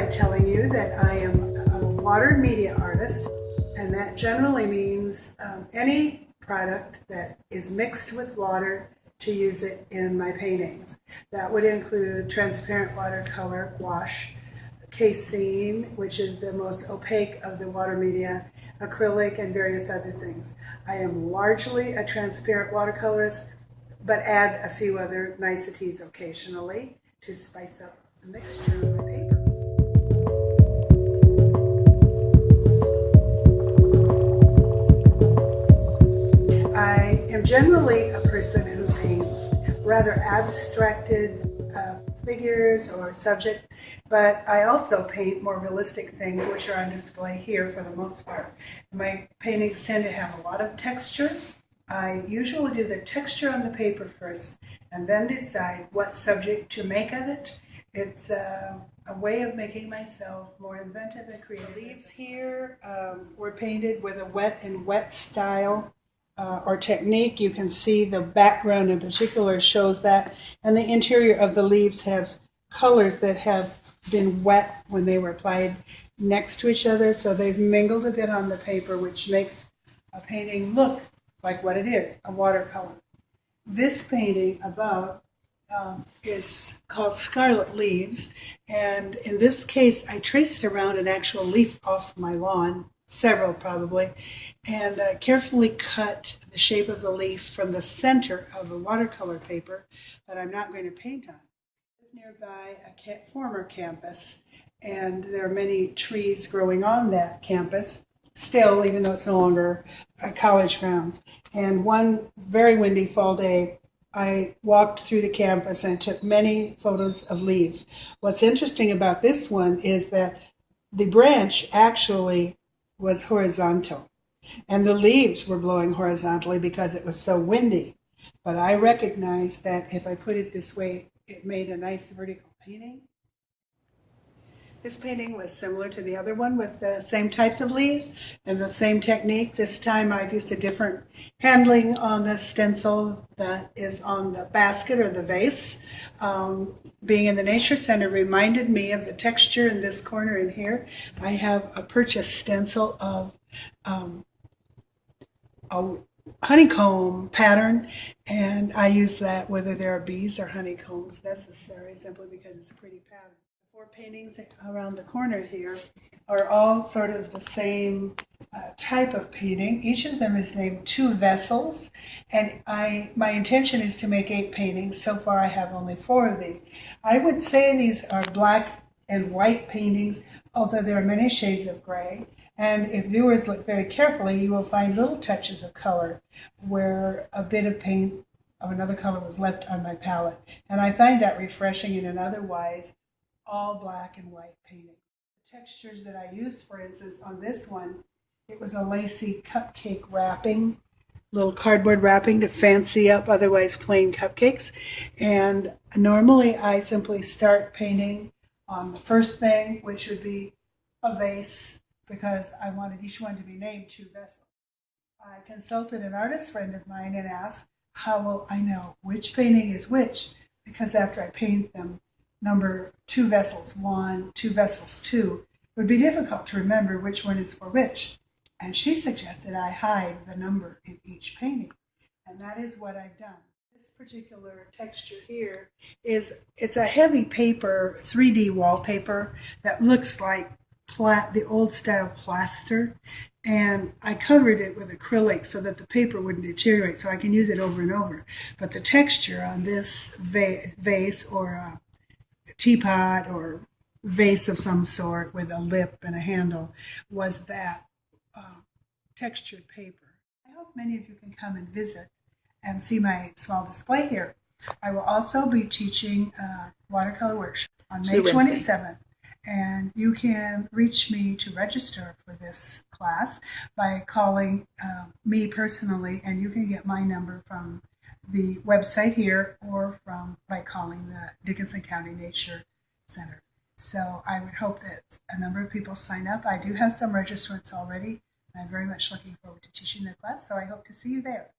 by telling you that I am a water media artist, and that generally means any product that is mixed with water to use it in my paintings. That would include transparent watercolor gouache, casein, which is the most opaque of the water media, acrylic, and various other things. I am largely a transparent watercolorist, but add a few other niceties occasionally to spice up the mixture of my paper. I am generally a person who paints rather abstracted figures or subjects, but I also paint more realistic things, which are on display here for the most part. My paintings tend to have a lot of texture. I usually do the texture on the paper first and then decide what subject to make of it. It's a way of making myself more inventive and creative. The leaves here were painted with a wet and wet style or technique. You can see the background in particular shows that, and the interior of the leaves have colors that have been wet when they were applied next to each other, so they've mingled a bit on the paper, which makes a painting look like what it is, a watercolor. This painting above is called Scarlet Leaves, and in this case I traced around an actual leaf off my lawn, several probably, and carefully cut the shape of the leaf from the center of a watercolor paper that I'm not going to paint on. Nearby a former campus, and there are many trees growing on that campus still, even though it's no longer college grounds. And one very windy fall day, I walked through the campus and took many photos of leaves. What's interesting about this one is that the branch actually was horizontal, and the leaves were blowing horizontally because it was so windy. But I recognized that if I put it this way, it made a nice vertical painting. This painting was similar to the other one with the same types of leaves and the same technique. This time I've used a different handling on the stencil that is on the basket or the vase. Being in the Nature Center reminded me of the texture in this corner in here. I have a purchased stencil of a honeycomb pattern, and I use that whether there are bees or honeycombs necessary, simply because it's a pretty pattern. The four paintings around the corner here are all sort of the same type of painting. Each of them is named Two Vessels, and my intention is to make 8 paintings. So far I have only 4 of these. I would say these are black and white paintings, although there are many shades of gray. And if viewers look very carefully, you will find little touches of color where a bit of paint of another color was left on my palette. And I find that refreshing in an otherwise all black and white painting. The textures that I used, for instance, on this one, it was a lacy cupcake wrapping, little cardboard wrapping to fancy up otherwise plain cupcakes. And normally I simply start painting on the first thing, which would be a vase, because I wanted each one to be named Two Vessels. I consulted an artist friend of mine and asked, how will I know which painting is which? Because after I paint them, number 2 Vessels 1, 2 Vessels 2, it would be difficult to remember which one is for which. And she suggested I hide the number in each painting. And that is what I've done. This particular texture here it's a heavy paper, 3D wallpaper that looks like the old style plaster, and I covered it with acrylic so that the paper wouldn't deteriorate, so I can use it over and over. But the texture on this vase or a teapot or vase of some sort with a lip and a handle was that textured paper. I hope many of you can come and visit and see my small display here. I will also be teaching a watercolor workshop on May 27th. And you can reach me to register for this class by calling me personally, and you can get my number from the website here or by calling the Dickinson County Nature Center. So I would hope that a number of people sign up. I do have some registrants already, and I'm very much looking forward to teaching the class, so I hope to see you there.